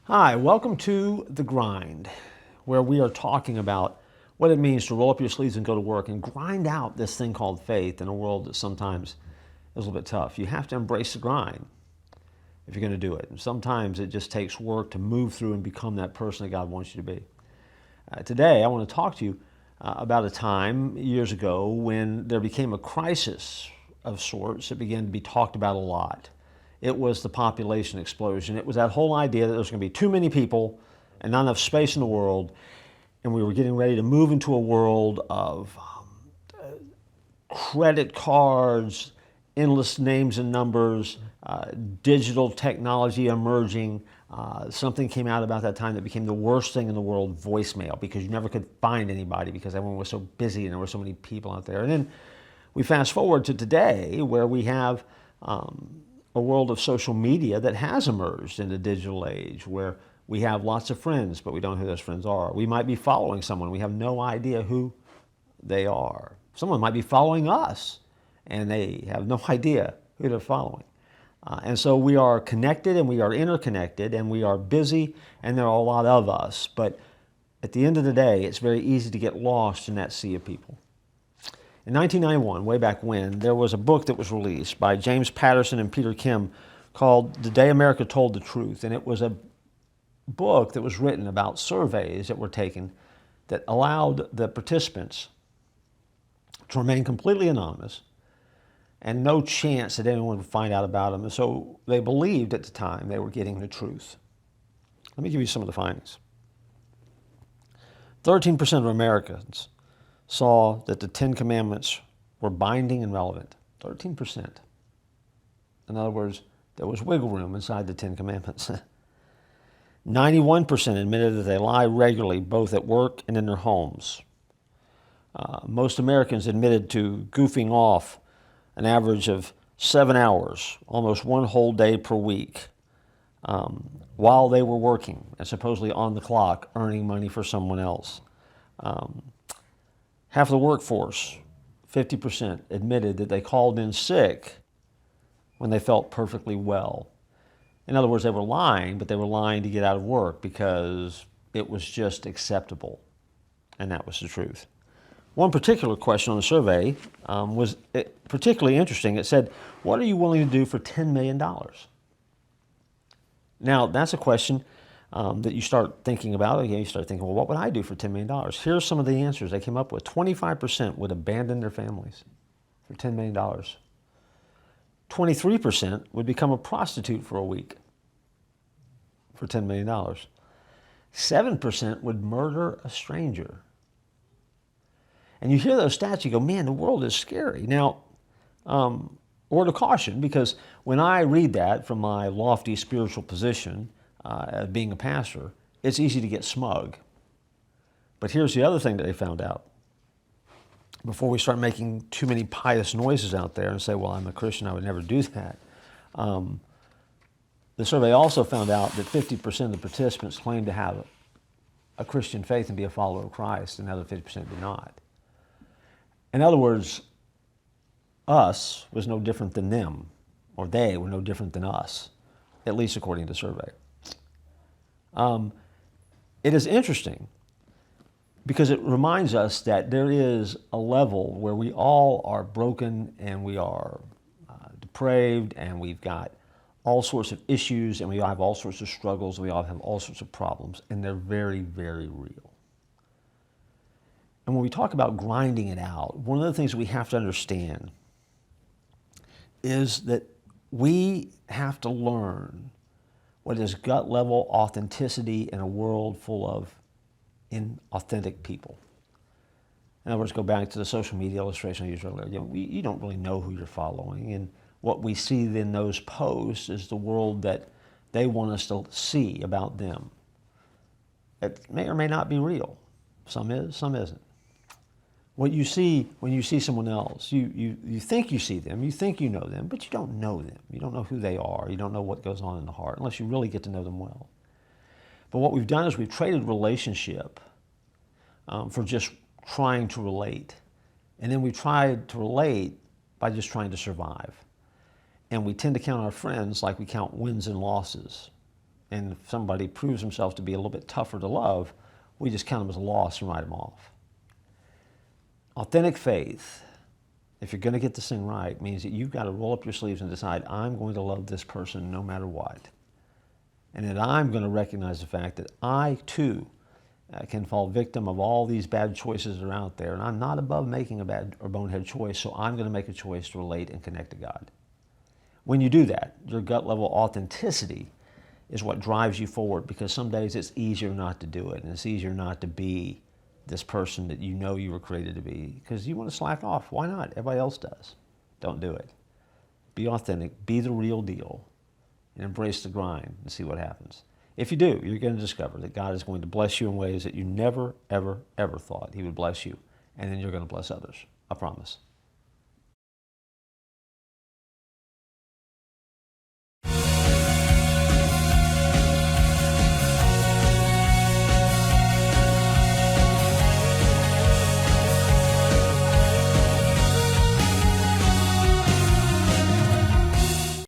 Hi, welcome to The Grind, where we are talking about what it means to roll up your sleeves and go to work and grind out this thing called faith in a world that sometimes is a little bit tough. You have to embrace the grind if you're going to do it. And sometimes it just takes work to move through and become that person that God wants you to be. Today, I want to talk to you about a time years ago when there became a crisis of sorts that began to be talked about a lot. It was the population explosion. It was that whole idea that there was going to be too many people and not enough space in the world, and we were getting ready to move into a world of credit cards, endless names and numbers, digital technology emerging. Something came out about that time that became the worst thing in the world, voicemail, because you never could find anybody because everyone was so busy and there were so many people out there. And then we fast forward to today where we have a world of social media that has emerged in the digital age where we have lots of friends, but we don't know who those friends are. We might be following someone. We have no idea who they are. Someone might be following us, and they have no idea who they're following. And so we are connected, and we are interconnected, and we are busy, and there are a lot of us. But at the end of the day, it's very easy to get lost in that sea of people. In 1991, way back when, there was a book that was released by James Patterson and Peter Kim called The Day America Told the Truth. And it was a book that was written about surveys that were taken that allowed the participants to remain completely anonymous and no chance that anyone would find out about them. And so they believed at the time they were getting the truth. Let me give you some of the findings. 13% of Americans saw that the Ten Commandments were binding and relevant. 13%. In other words, there was wiggle room inside the Ten Commandments. 91% admitted that they lie regularly, both at work and in their homes. Most Americans admitted to goofing off an average of 7 hours, almost one whole day per week, while they were working and supposedly on the clock earning money for someone else. Half of the workforce, 50%, admitted that they called in sick when they felt perfectly well. In other words, they were lying, but they were lying to get out of work because it was just acceptable, and that was the truth. One particular question on the survey was particularly interesting. It said, what are you willing to do for $10 million? Now, that's a question that you start thinking about. Again, you start thinking, well, what would I do for $10 million? Here's some of the answers they came up with. 25% would abandon their families for $10 million. 23% would become a prostitute for a week for $10 million. 7% would murder a stranger. And you hear those stats, you go, man, the world is scary. Now, word of caution, because when I read that from my lofty spiritual position, being a pastor, it's easy to get smug. But here's the other thing that they found out. Before we start making too many pious noises out there and say, well, I'm a Christian, I would never do that. The survey also found out that 50% of the participants claimed to have a Christian faith and be a follower of Christ, and the other 50% did not. In other words, us was no different than them, or they were no different than us, at least according to the survey. It is interesting because it reminds us that there is a level where we all are broken and we are depraved and we've got all sorts of issues and we all have all sorts of struggles and we all have all sorts of problems, and they're very, very real. And when we talk about grinding it out, one of the things we have to understand is that we have to learn what is gut level authenticity in a world full of inauthentic people. In other words, go back to the social media illustration I used earlier. You don't really know who you're following, and what we see in those posts is the world that they want us to see about them. It may or may not be real. Some is, some isn't. What you see when you see someone else, you think you see them, you think you know them, but you don't know them. You don't know who they are. You don't know what goes on in the heart unless you really get to know them well. But what we've done is we've traded relationship for just trying to relate. And then we tried to relate by just trying to survive. And we tend to count our friends like we count wins and losses. And if somebody proves himself to be a little bit tougher to love, we just count them as a loss and write them off. Authentic faith, if you're going to get this thing right, means that you've got to roll up your sleeves and decide, I'm going to love this person no matter what. And that I'm going to recognize the fact that I, too, can fall victim of all these bad choices that are out there. And I'm not above making a bad or bonehead choice, so I'm going to make a choice to relate and connect to God. When you do that, your gut level authenticity is what drives you forward, because some days it's easier not to do it, and it's easier not to be this person that you know you were created to be, because you want to slack off. Why not? Everybody else does. Don't do it. Be authentic, be the real deal, and embrace the grind and see what happens. If you do, you're going to discover that God is going to bless you in ways that you never, ever, ever thought He would bless you, and then you're going to bless others. I promise.